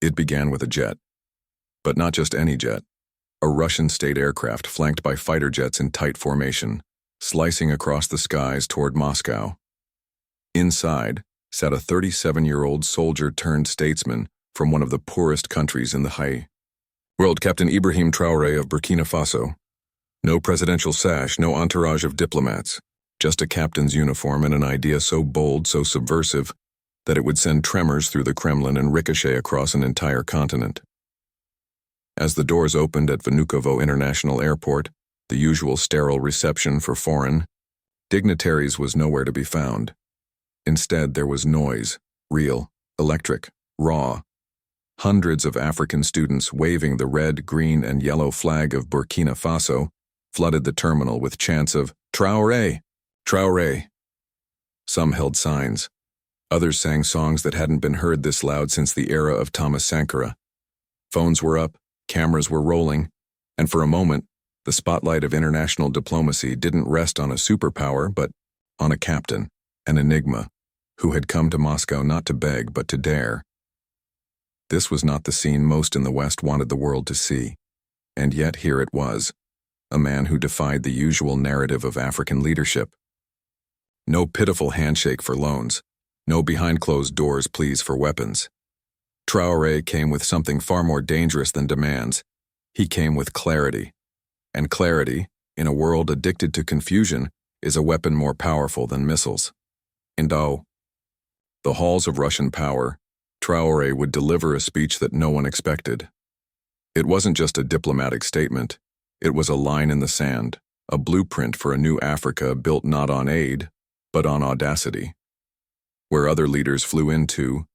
It began with a jet. But not just any jet. A Russian state aircraft flanked by fighter jets in tight formation, slicing across the skies toward Moscow. Inside sat a 37-year-old soldier-turned-statesman from one of the poorest countries in the High World, Captain Ibrahim Traoré of Burkina Faso. No presidential sash, no entourage of diplomats, just a captain's uniform and an idea so bold, so subversive, that it would send tremors through the Kremlin and ricochet across an entire continent. As the doors opened at Vnukovo International Airport, the usual sterile reception for foreign dignitaries was nowhere to be found. Instead, there was noise, real, electric, raw. Hundreds of African students waving the red, green, and yellow flag of Burkina Faso flooded the terminal with chants of Traoré, Traoré. Some held signs. Others sang songs that hadn't been heard this loud since the era of Thomas Sankara. Phones were up, cameras were rolling, and for a moment, the spotlight of international diplomacy didn't rest on a superpower, but on a captain, an enigma, who had come to Moscow not to beg but to dare. This was not the scene most in the West wanted the world to see, and yet here it was, a man who defied the usual narrative of African leadership. No pitiful handshake for loans, no behind-closed-doors pleas for weapons. Traoré came with something far more dangerous than demands. He came with clarity. And clarity, in a world addicted to confusion, is a weapon more powerful than missiles. In the halls of Russian power, Traoré would deliver a speech that no one expected. It wasn't just a diplomatic statement. It was a line in the sand, a blueprint for a new Africa built not on aid, but on audacity. Where other leaders flew in to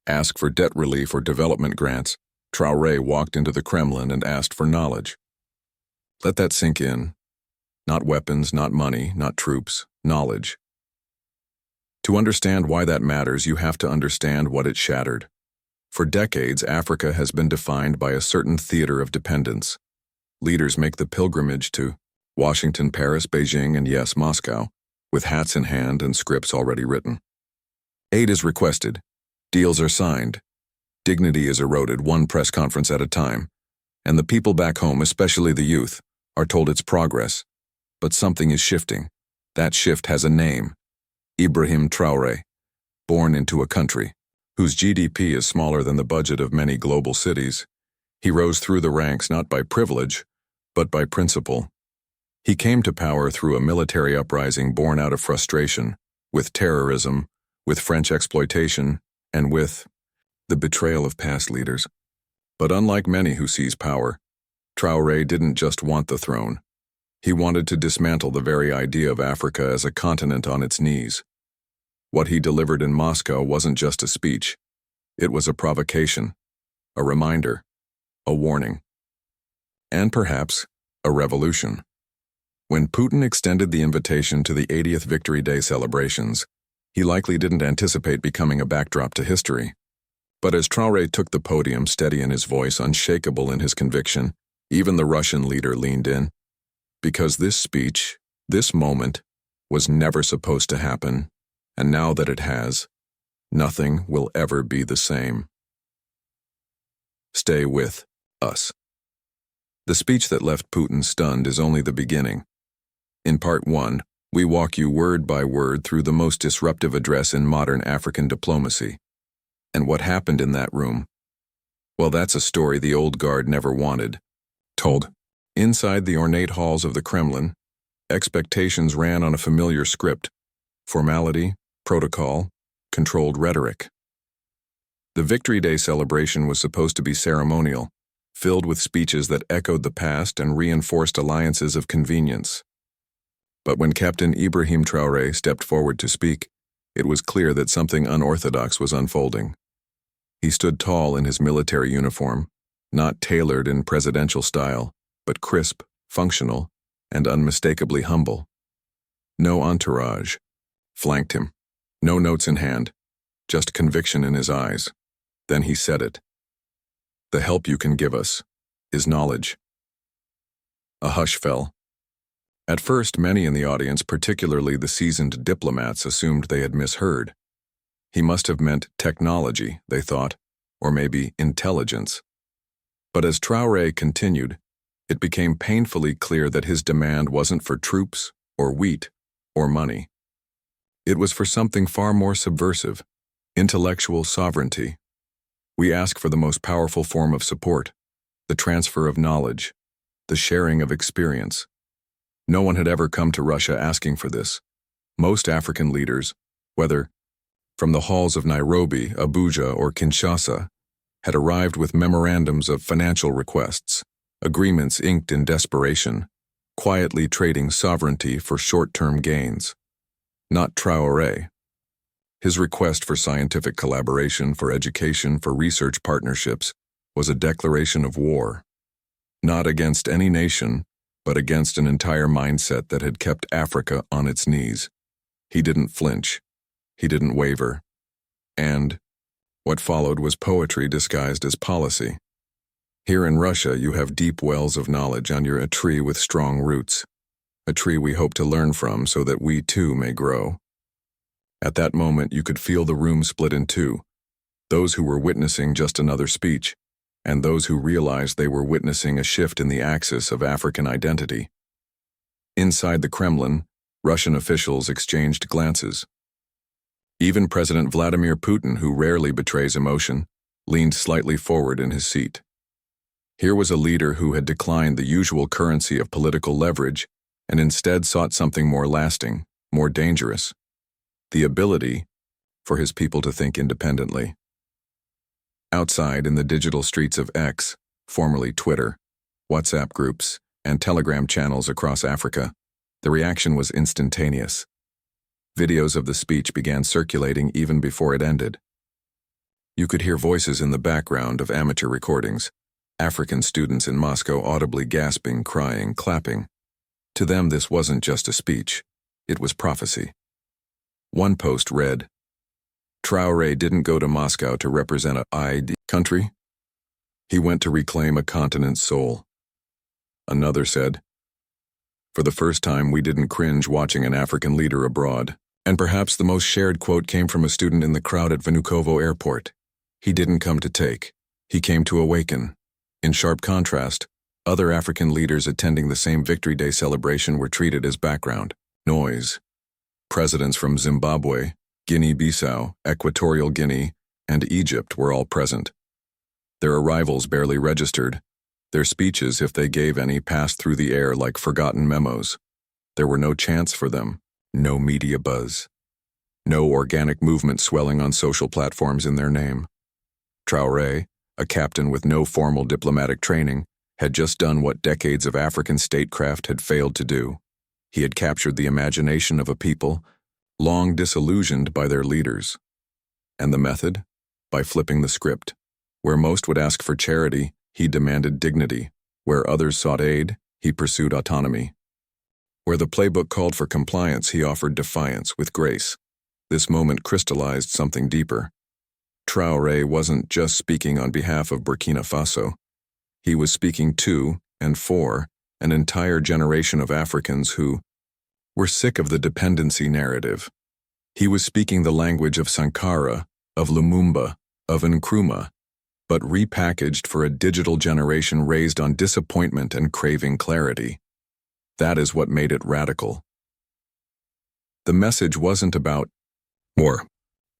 ask for debt relief or development grants, Traoré walked into the Kremlin and asked for knowledge. Let that sink in. Not weapons, not money, not troops, knowledge. To understand why that matters, you have to understand what it shattered. For decades, Africa has been defined by a certain theater of dependence. Leaders make the pilgrimage to Washington, Paris, Beijing, and yes, Moscow, with hats in hand and scripts already written. Aid is requested. Deals are signed. Dignity is eroded one press conference at a time. And the people back home, especially the youth, are told it's progress. But something is shifting. That shift has a name. Ibrahim Traoré, born into a country whose GDP is smaller than the budget of many global cities. He rose through the ranks not by privilege, but by principle. He came to power through a military uprising born out of frustration, with terrorism, with French exploitation, and with the betrayal of past leaders. But unlike many who seize power, Traoré didn't just want the throne. He wanted to dismantle the very idea of Africa as a continent on its knees. What he delivered in Moscow wasn't just a speech. It was a provocation, a reminder, a warning, and perhaps a revolution. When Putin extended the invitation to the 80th Victory Day celebrations, he likely didn't anticipate becoming a backdrop to history. But as Traoré took the podium, steady in his voice, unshakable in his conviction, even the Russian leader leaned in. Because this speech, this moment, was never supposed to happen, and now that it has, nothing will ever be the same. Stay with us. The speech that left Putin stunned is only the beginning. In part 1, we walk you word by word through the most disruptive address in modern African diplomacy. And what happened in that room? Well, that's a story the old guard never wanted told. Inside the ornate halls of the Kremlin, expectations ran on a familiar script: formality, protocol, controlled rhetoric. The Victory Day celebration was supposed to be ceremonial, filled with speeches that echoed the past and reinforced alliances of convenience. But when Captain Ibrahim Traoré stepped forward to speak, it was clear that something unorthodox was unfolding. He stood tall in his military uniform, not tailored in presidential style, but crisp, functional, and unmistakably humble. No entourage flanked him, no notes in hand, just conviction in his eyes. Then he said it. The help you can give us is knowledge. A hush fell. At first, many in the audience, particularly the seasoned diplomats, assumed they had misheard. He must have meant technology, they thought, or maybe intelligence. But as Traoré continued, it became painfully clear that his demand wasn't for troops, or wheat, or money. It was for something far more subversive: intellectual sovereignty. We ask for the most powerful form of support, the transfer of knowledge, the sharing of experience. No one had ever come to Russia asking for this. Most African leaders, whether from the halls of Nairobi, Abuja, or Kinshasa, had arrived with memorandums of financial requests, agreements inked in desperation, quietly trading sovereignty for short-term gains. Not Traoré. His request for scientific collaboration, for education, for research partnerships was a declaration of war. Not against any nation, but against an entire mindset that had kept Africa on its knees. He didn't flinch. He didn't waver. And what followed was poetry disguised as policy. Here in Russia, you have deep wells of knowledge under a tree with strong roots, a tree we hope to learn from so that we too may grow. At that moment, you could feel the room split in two, those who were witnessing just another speech, and those who realized they were witnessing a shift in the axis of African identity. Inside the Kremlin, Russian officials exchanged glances. Even President Vladimir Putin, who rarely betrays emotion, leaned slightly forward in his seat. Here was a leader who had declined the usual currency of political leverage and instead sought something more lasting, more dangerous: the ability for his people to think independently. Outside, in the digital streets of X, formerly Twitter, WhatsApp groups, and Telegram channels across Africa, the reaction was instantaneous. Videos of the speech began circulating even before it ended. You could hear voices in the background of amateur recordings, African students in Moscow audibly gasping, crying, clapping. To them, this wasn't just a speech, it was prophecy. One post read, "Traoré didn't go to Moscow to represent a country. He went to reclaim a continent's soul." Another said, "For the first time, we didn't cringe watching an African leader abroad." And perhaps the most shared quote came from a student in the crowd at Vnukovo Airport. "He didn't come to take. He came to awaken." In sharp contrast, other African leaders attending the same Victory Day celebration were treated as background noise. Presidents from Zimbabwe, Guinea-Bissau, Equatorial Guinea, and Egypt were all present. Their arrivals barely registered. Their speeches, if they gave any, passed through the air like forgotten memos. There were no chants for them. No media buzz. No organic movement swelling on social platforms in their name. Traoré, a captain with no formal diplomatic training, had just done what decades of African statecraft had failed to do. He had captured the imagination of a people, long disillusioned by their leaders. And the method? By flipping the script. Where most would ask for charity, he demanded dignity. Where others sought aid, he pursued autonomy. Where the playbook called for compliance, he offered defiance with grace. This moment crystallized something deeper. Traoré wasn't just speaking on behalf of Burkina Faso. He was speaking to, and for, an entire generation of Africans who were sick of the dependency narrative. He was speaking the language of Sankara, of Lumumba, of Nkrumah, but repackaged for a digital generation raised on disappointment and craving clarity. That is what made it radical. The message wasn't about war.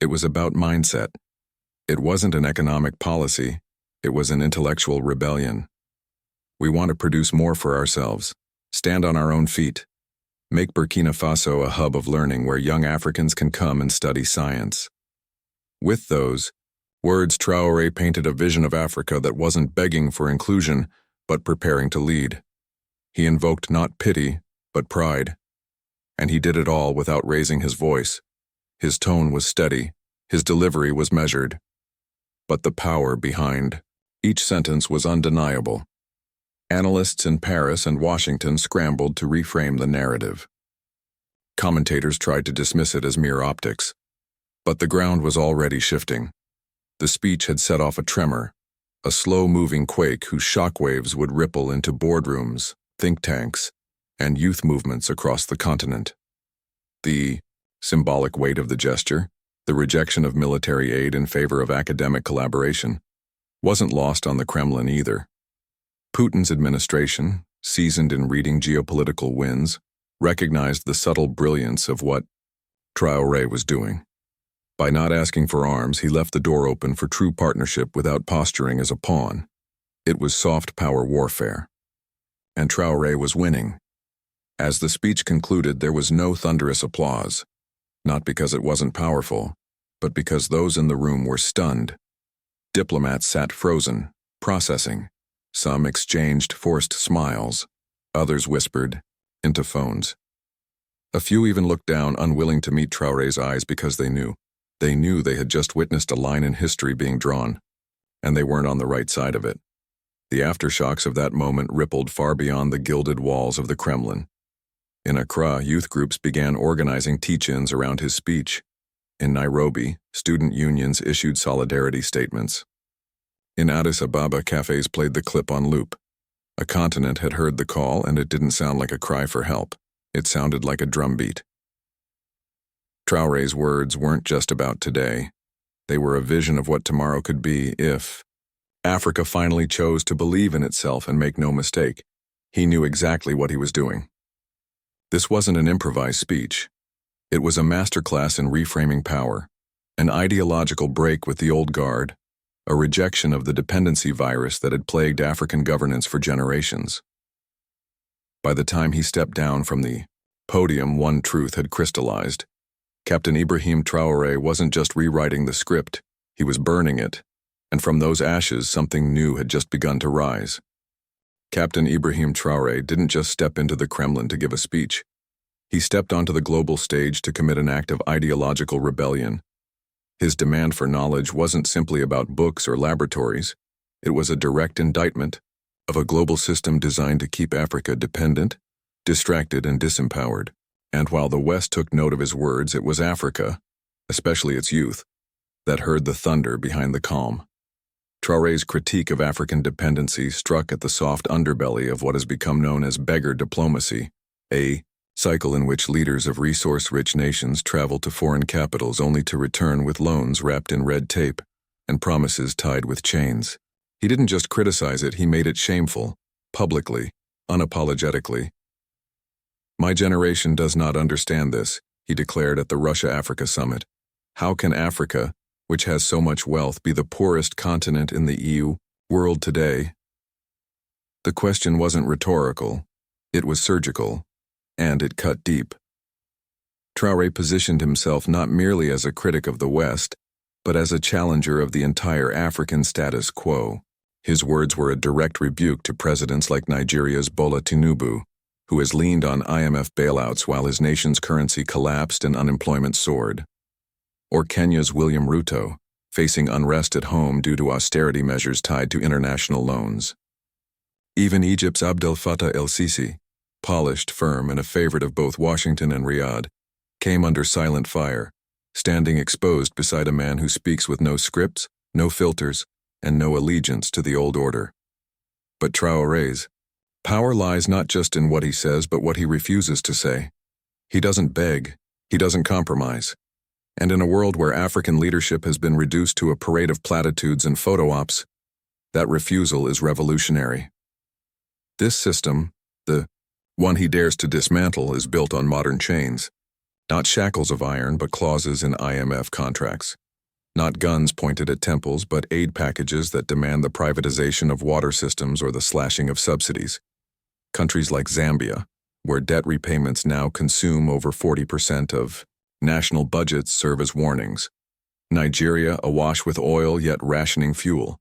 It was about mindset. It wasn't an economic policy. It was an intellectual rebellion. We want to produce more for ourselves, stand on our own feet, make Burkina Faso a hub of learning where young Africans can come and study science. With those words, Traoré painted a vision of Africa that wasn't begging for inclusion, but preparing to lead. He invoked not pity, but pride. And he did it all without raising his voice. His tone was steady, his delivery was measured. But the power behind each sentence was undeniable. Analysts in Paris and Washington scrambled to reframe the narrative. Commentators tried to dismiss it as mere optics. But the ground was already shifting. The speech had set off a tremor, a slow-moving quake whose shockwaves would ripple into boardrooms, think tanks, and youth movements across the continent. The symbolic weight of the gesture, the rejection of military aid in favor of academic collaboration, wasn't lost on the Kremlin either. Putin's administration, seasoned in reading geopolitical winds, recognized the subtle brilliance of what Traoré was doing. By not asking for arms, he left the door open for true partnership without posturing as a pawn. It was soft power warfare. And Traoré was winning. As the speech concluded, there was no thunderous applause, not because it wasn't powerful, but because those in the room were stunned. Diplomats sat frozen, processing. Some exchanged forced smiles. Others whispered into phones. A few even looked down, unwilling to meet Traoré's eyes because they knew they had just witnessed a line in history being drawn, and they weren't on the right side of it. The aftershocks of that moment rippled far beyond the gilded walls of the Kremlin. In Accra, youth groups began organizing teach-ins around his speech. In Nairobi, student unions issued solidarity statements. In Addis Ababa, cafes played the clip on loop. A continent had heard the call, and it didn't sound like a cry for help. It sounded like a drumbeat. Traoré's words weren't just about today. They were a vision of what tomorrow could be if Africa finally chose to believe in itself and make no mistake. He knew exactly what he was doing. This wasn't an improvised speech. It was a masterclass in reframing power, an ideological break with the old guard, a rejection of the dependency virus that had plagued African governance for generations. By the time he stepped down from the podium, one truth had crystallized. Captain Ibrahim Traoré wasn't just rewriting the script, he was burning it, and from those ashes something new had just begun to rise. Captain Ibrahim Traoré didn't just step into the Kremlin to give a speech. He stepped onto the global stage to commit an act of ideological rebellion. His demand for knowledge wasn't simply about books or laboratories. It was a direct indictment of a global system designed to keep Africa dependent, distracted, and disempowered. And while the West took note of his words, it was Africa, especially its youth, that heard the thunder behind the calm. Traoré's critique of African dependency struck at the soft underbelly of what has become known as beggar diplomacy, a cycle in which leaders of resource-rich nations travel to foreign capitals only to return with loans wrapped in red tape and promises tied with chains. He didn't just criticize it, he made it shameful, publicly, unapologetically. "My generation does not understand this," he declared at the Russia-Africa summit. "How can Africa, which has so much wealth, be the poorest continent in the EU world today?" The question wasn't rhetorical, it was surgical, and it cut deep. Traoré positioned himself not merely as a critic of the West, but as a challenger of the entire African status quo. His words were a direct rebuke to presidents like Nigeria's Bola Tinubu, who has leaned on IMF bailouts while his nation's currency collapsed and unemployment soared. Or Kenya's William Ruto, facing unrest at home due to austerity measures tied to international loans. Even Egypt's Abdel Fattah el-Sisi, polished, firm, and a favorite of both Washington and Riyadh, came under silent fire, standing exposed beside a man who speaks with no scripts, no filters, and no allegiance to the old order. But Traoré's power lies not just in what he says, but what he refuses to say. He doesn't beg, he doesn't compromise. And in a world where African leadership has been reduced to a parade of platitudes and photo ops, that refusal is revolutionary. This system, the one he dares to dismantle, is built on modern chains. Not shackles of iron, but clauses in IMF contracts. Not guns pointed at temples, but aid packages that demand the privatization of water systems or the slashing of subsidies. Countries like Zambia, where debt repayments now consume over 40% of national budgets, serve as warnings. Nigeria, awash with oil yet rationing fuel.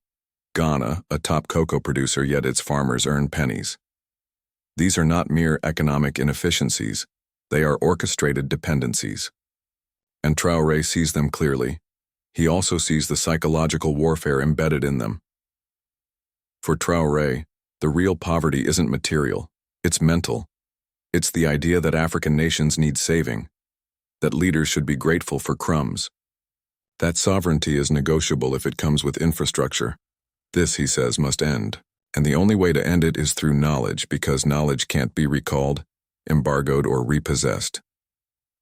Ghana, a top cocoa producer yet its farmers earn pennies. These are not mere economic inefficiencies, they are orchestrated dependencies. And Traoré sees them clearly. He also sees the psychological warfare embedded in them. For Traoré, the real poverty isn't material, it's mental. It's the idea that African nations need saving, that leaders should be grateful for crumbs. That sovereignty is negotiable if it comes with infrastructure. This, he says, must end. And the only way to end it is through knowledge, because knowledge can't be recalled, embargoed, or repossessed.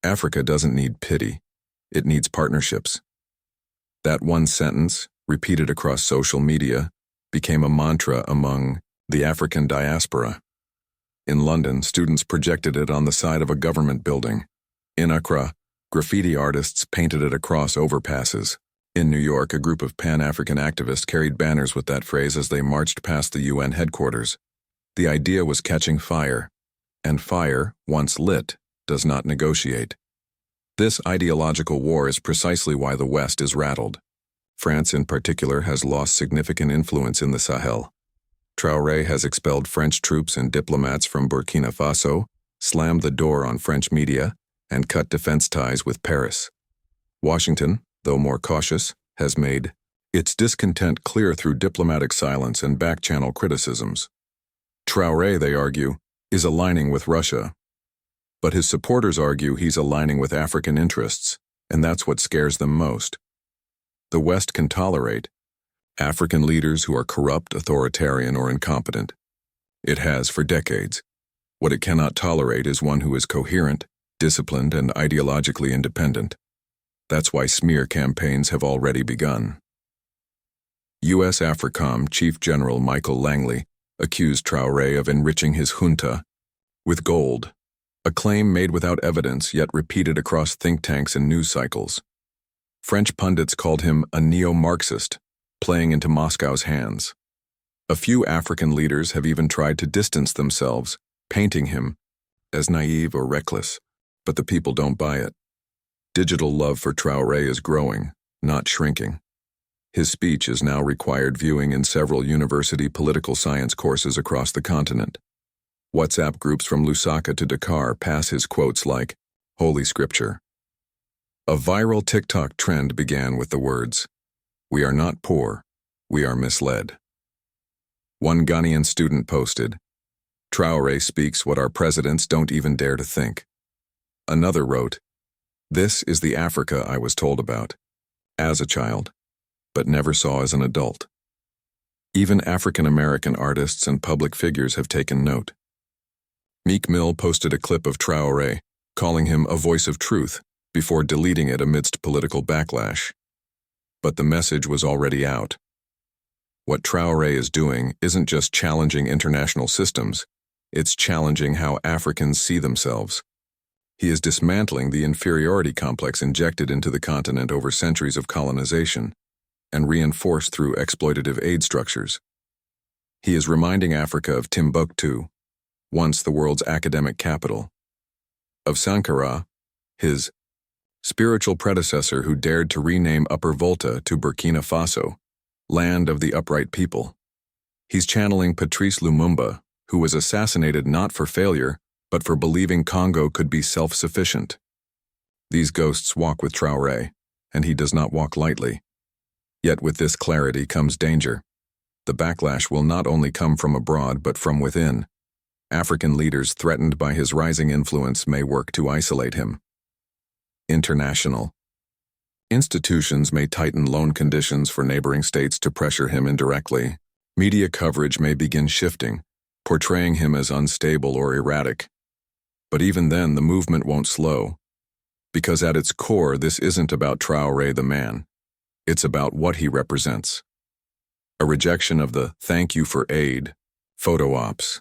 Africa doesn't need pity. It needs partnerships. That one sentence, repeated across social media, became a mantra among the African diaspora. In London, students projected it on the side of a government building. In Accra, graffiti artists painted it across overpasses. In New York, a group of Pan-African activists carried banners with that phrase as they marched past the UN headquarters. The idea was catching fire, and fire, once lit, does not negotiate. This ideological war is precisely why the West is rattled. France, in particular, has lost significant influence in the Sahel. Traoré has expelled French troops and diplomats from Burkina Faso, slammed the door on French media, and cut defense ties with Paris. Washington, though more cautious, has made its discontent clear through diplomatic silence and back-channel criticisms. Traoré, they argue, is aligning with Russia. But his supporters argue he's aligning with African interests, and that's what scares them most. The West can tolerate African leaders who are corrupt, authoritarian, or incompetent. It has for decades. What it cannot tolerate is one who is coherent, disciplined, and ideologically independent. That's why smear campaigns have already begun. U.S. AFRICOM Chief General Michael Langley accused Traoré of enriching his junta with gold, a claim made without evidence yet repeated across think tanks and news cycles. French pundits called him a neo-Marxist, playing into Moscow's hands. A few African leaders have even tried to distance themselves, painting him as naive or reckless, but the people don't buy it. Digital love for Traoré is growing, not shrinking. His speech is now required viewing in several university political science courses across the continent. WhatsApp groups from Lusaka to Dakar pass his quotes like Holy Scripture. A viral TikTok trend began with the words, "We are not poor, we are misled." One Ghanaian student posted, "Traoré speaks what our presidents don't even dare to think." Another wrote, "This is the Africa I was told about, as a child, but never saw as an adult." Even African-American artists and public figures have taken note. Meek Mill posted a clip of Traoré, calling him a voice of truth, before deleting it amidst political backlash. But the message was already out. What Traoré is doing isn't just challenging international systems, it's challenging how Africans see themselves. He is dismantling the inferiority complex injected into the continent over centuries of colonization, and reinforced through exploitative aid structures. He is reminding Africa of Timbuktu, once the world's academic capital, of Sankara, his spiritual predecessor who dared to rename Upper Volta to Burkina Faso, land of the upright people. He's channeling Patrice Lumumba, who was assassinated not for failure, but for believing Congo could be self-sufficient. These ghosts walk with Traoré, and he does not walk lightly. Yet with this clarity comes danger. The backlash will not only come from abroad but from within. African leaders threatened by his rising influence may work to isolate him. International institutions may tighten loan conditions for neighboring states to pressure him indirectly. Media coverage may begin shifting, portraying him as unstable or erratic. But even then, the movement won't slow. Because at its core, this isn't about Traoré the man. It's about what he represents. A rejection of the "thank you for aid" photo ops.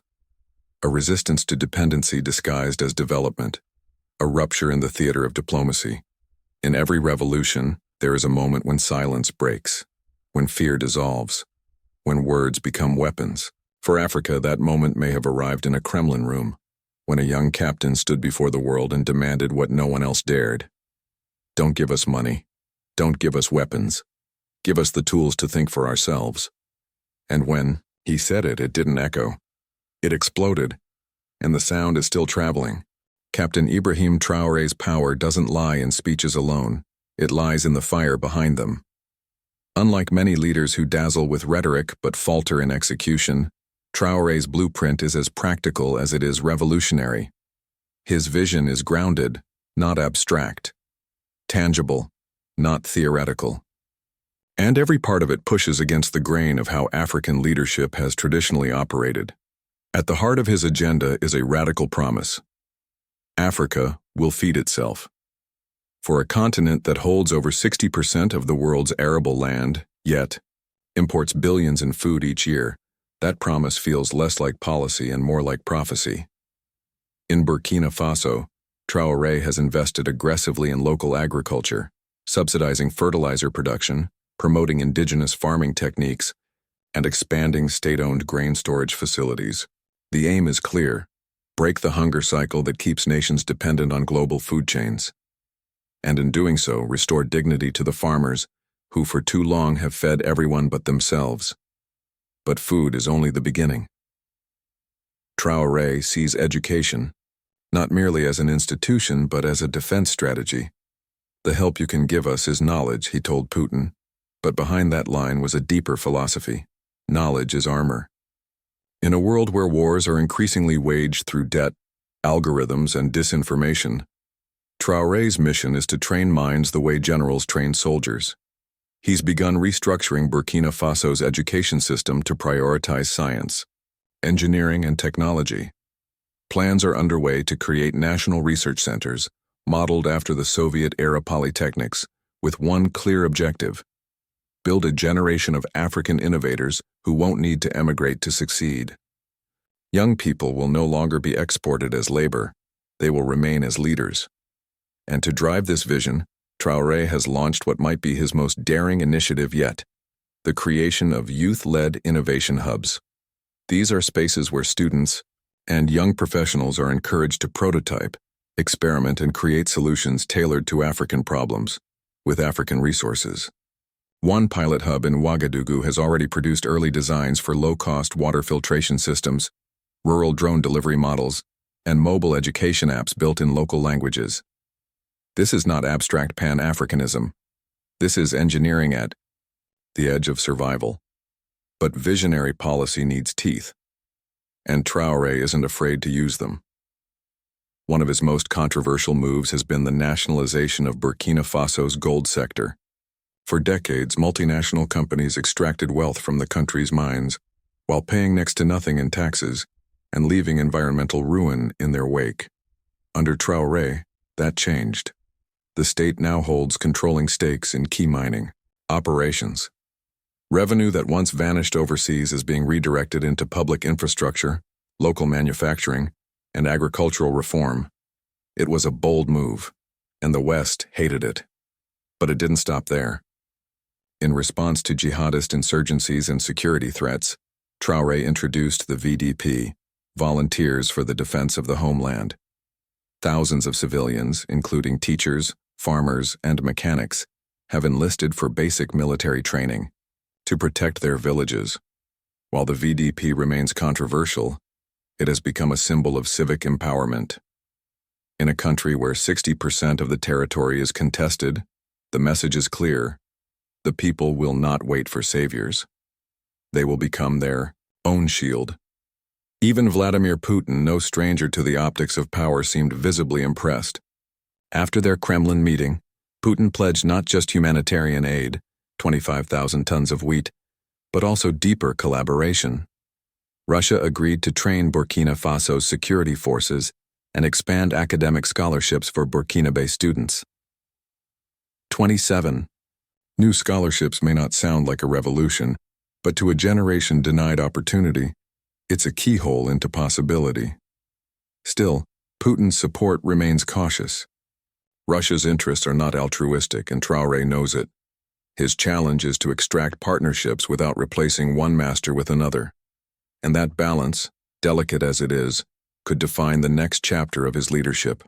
A resistance to dependency disguised as development. A rupture in the theater of diplomacy. In every revolution, there is a moment when silence breaks, when fear dissolves, when words become weapons. For Africa, that moment may have arrived in a Kremlin room, when a young captain stood before the world and demanded what no one else dared. Don't give us money. Don't give us weapons. Give us the tools to think for ourselves. And when he said it, it didn't echo. It exploded, and the sound is still traveling. Captain Ibrahim Traoré's power doesn't lie in speeches alone. It lies in the fire behind them. Unlike many leaders who dazzle with rhetoric but falter in execution, Traoré's blueprint is as practical as it is revolutionary. His vision is grounded, not abstract. Tangible, not theoretical. And every part of it pushes against the grain of how African leadership has traditionally operated. At the heart of his agenda is a radical promise. Africa will feed itself. For a continent that holds over 60% of the world's arable land, Yet, imports billions in food each year. That promise feels less like policy and more like prophecy. In Burkina Faso, Traoré has invested aggressively in local agriculture, subsidizing fertilizer production, promoting indigenous farming techniques, and expanding state-owned grain storage facilities. The aim is clear: break the hunger cycle that keeps nations dependent on global food chains. And in doing so, restore dignity to the farmers, who for too long have fed everyone but themselves. But food is only the beginning. Traoré sees education, not merely as an institution but as a defense strategy. "The help you can give us is knowledge," he told Putin, but behind that line was a deeper philosophy. Knowledge is armor. In a world where wars are increasingly waged through debt, algorithms, and disinformation, Traoré's mission is to train minds the way generals train soldiers. He's begun restructuring Burkina Faso's education system to prioritize science, engineering, and technology. Plans are underway to create national research centers, modeled after the Soviet-era polytechnics, with one clear objective: build a generation of African innovators who won't need to emigrate to succeed. Young people will no longer be exported as labor, they will remain as leaders. And to drive this vision, Traoré has launched what might be his most daring initiative yet: the creation of youth-led innovation hubs. These are spaces where students and young professionals are encouraged to prototype, experiment, and create solutions tailored to African problems, with African resources. One pilot hub in Ouagadougou has already produced early designs for low-cost water filtration systems, rural drone delivery models, and mobile education apps built in local languages. This is not abstract Pan-Africanism. This is engineering at the edge of survival. But visionary policy needs teeth, and Traoré isn't afraid to use them. One of his most controversial moves has been the nationalization of Burkina Faso's gold sector. For decades, multinational companies extracted wealth from the country's mines, while paying next to nothing in taxes and leaving environmental ruin in their wake. Under Traoré, that changed. The state now holds controlling stakes in key mining operations. Revenue that once vanished overseas is being redirected into public infrastructure, local manufacturing, and agricultural reform. It was a bold move, and the West hated it. But it didn't stop there. In response to jihadist insurgencies and security threats, Traoré introduced the VDP, Volunteers for the Defense of the Homeland. Thousands of civilians, including teachers, farmers, and mechanics, have enlisted for basic military training to protect their villages. While the VDP remains controversial, it has become a symbol of civic empowerment. In a country where 60% of the territory is contested, the message is clear: the people will not wait for saviors. They will become their own shield. Even Vladimir Putin, no stranger to the optics of power, seemed visibly impressed. After their Kremlin meeting, Putin pledged not just humanitarian aid, 25,000 tons of wheat, but also deeper collaboration. Russia agreed to train Burkina Faso's security forces and expand academic scholarships for Burkina-based students. 27. New scholarships may not sound like a revolution, but to a generation denied opportunity, it's a keyhole into possibility. Still, Putin's support remains cautious. Russia's interests are not altruistic, and Traoré knows it. His challenge is to extract partnerships without replacing one master with another. And that balance, delicate as it is, could define the next chapter of his leadership.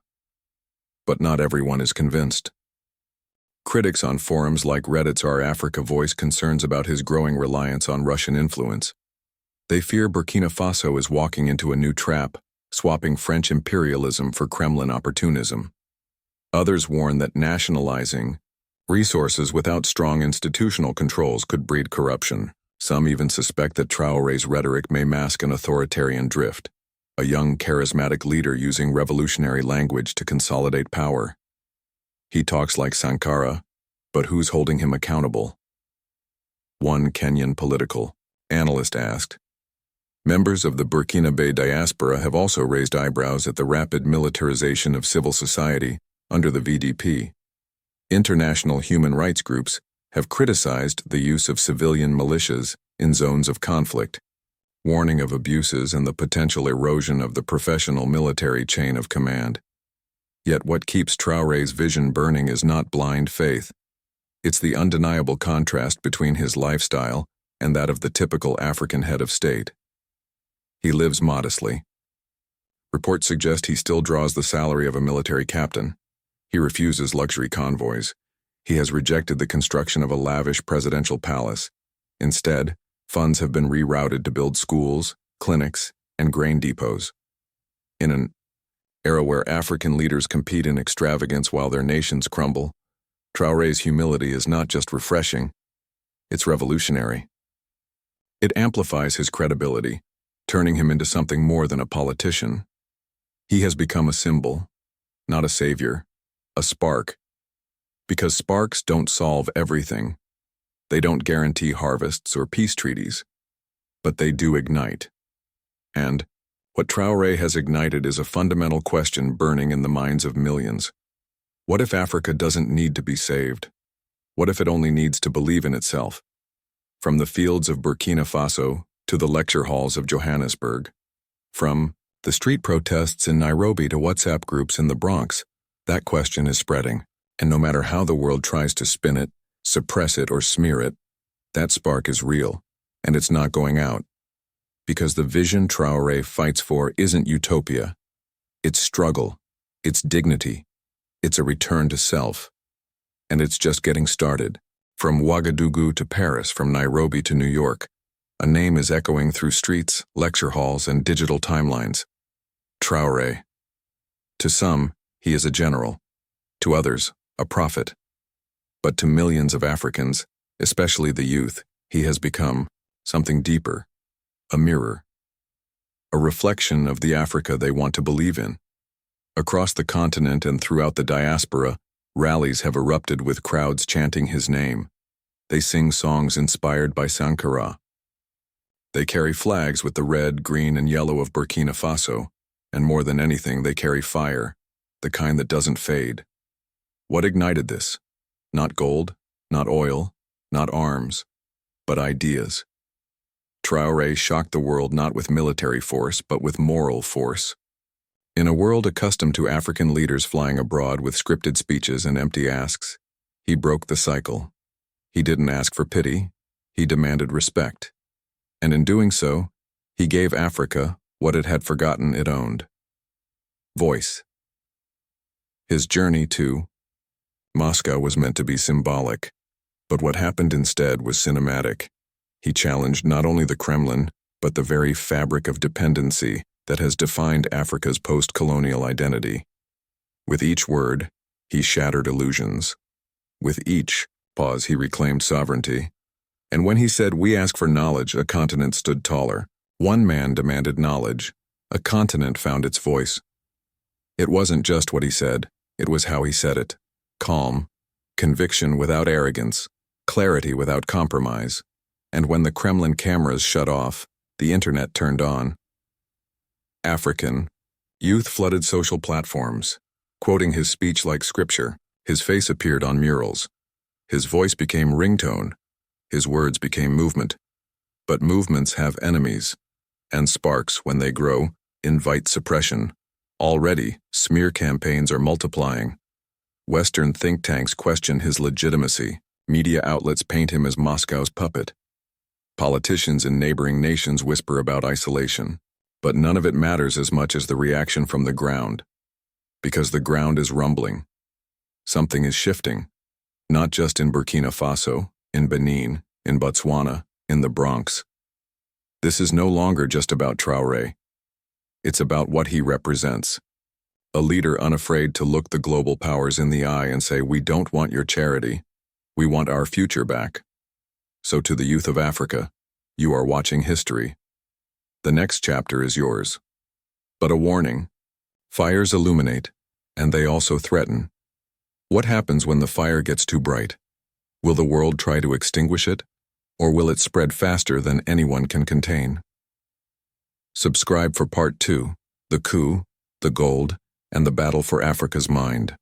But not everyone is convinced. Critics on forums like Reddit's Our Africa voice concerns about his growing reliance on Russian influence. They fear Burkina Faso is walking into a new trap, swapping French imperialism for Kremlin opportunism. Others warn that nationalizing resources without strong institutional controls could breed corruption. Some even suspect that Traoré's rhetoric may mask an authoritarian drift, a young, charismatic leader using revolutionary language to consolidate power. He talks like Sankara, but who's holding him accountable? One Kenyan political analyst asked. Members of the Burkinabe diaspora have also raised eyebrows at the rapid militarization of civil society under the VDP. International human rights groups have criticized the use of civilian militias in zones of conflict, warning of abuses and the potential erosion of the professional military chain of command. Yet what keeps Traoré's vision burning is not blind faith. It's the undeniable contrast between his lifestyle and that of the typical African head of state. He lives modestly. Reports suggest he still draws the salary of a military captain. He refuses luxury convoys. He has rejected the construction of a lavish presidential palace. Instead, funds have been rerouted to build schools, clinics, and grain depots. In an era where African leaders compete in extravagance while their nations crumble, Traoré's humility is not just refreshing, it's revolutionary. It amplifies his credibility, turning him into something more than a politician. He has become a symbol, not a savior, a spark. Because sparks don't solve everything. They don't guarantee harvests or peace treaties, but they do ignite. And what Traoré has ignited is a fundamental question burning in the minds of millions. What if Africa doesn't need to be saved? What if it only needs to believe in itself? From the fields of Burkina Faso to the lecture halls of Johannesburg, from the street protests in Nairobi to WhatsApp groups in the Bronx, that question is spreading. And no matter how the world tries to spin it, suppress it, or smear it, that spark is real, and it's not going out. Because the vision Traoré fights for isn't utopia. It's struggle, it's dignity, it's a return to self. And it's just getting started. From Ouagadougou to Paris, from Nairobi to New York, a name is echoing through streets, lecture halls, and digital timelines. Traoré. To some, he is a general. To others, a prophet. But to millions of Africans, especially the youth, he has become something deeper, a mirror, a reflection of the Africa they want to believe in. Across the continent and throughout the diaspora, rallies have erupted with crowds chanting his name. They sing songs inspired by Sankara. They carry flags with the red, green, and yellow of Burkina Faso, and more than anything, they carry fire, the kind that doesn't fade. What ignited this? Not gold, not oil, not arms, but ideas. Traoré shocked the world not with military force, but with moral force. In a world accustomed to African leaders flying abroad with scripted speeches and empty asks, he broke the cycle. He didn't ask for pity, he demanded respect. And in doing so, he gave Africa what it had forgotten it owned: voice. His journey to Moscow was meant to be symbolic, but what happened instead was cinematic. He challenged not only the Kremlin, but the very fabric of dependency that has defined Africa's post-colonial identity. With each word, he shattered illusions. With each pause, he reclaimed sovereignty. And when he said, "We ask for knowledge," a continent stood taller. One man demanded knowledge. A continent found its voice. It wasn't just what he said, it was how he said it. Calm, conviction without arrogance, clarity without compromise. And when the Kremlin cameras shut off, the internet turned on. African youth flooded social platforms, quoting his speech like scripture. His face appeared on murals. His voice became ringtone. His words became movement. But movements have enemies, and sparks, when they grow, invite suppression. Already, smear campaigns are multiplying. Western think tanks question his legitimacy. Media outlets paint him as Moscow's puppet. Politicians in neighboring nations whisper about isolation. But none of it matters as much as the reaction from the ground. Because the ground is rumbling. Something is shifting. Not just in Burkina Faso, in Benin, in Botswana, in the Bronx. This is no longer just about Traoré. It's about what he represents. A leader unafraid to look the global powers in the eye and say, "We don't want your charity. We want our future back." So to the youth of Africa, you are watching history. The next chapter is yours. But a warning: fires illuminate, and they also threaten. What happens when the fire gets too bright? Will the world try to extinguish it, or will it spread faster than anyone can contain? Subscribe for Part 2, The Coup, the Gold, and the Battle for Africa's Mind.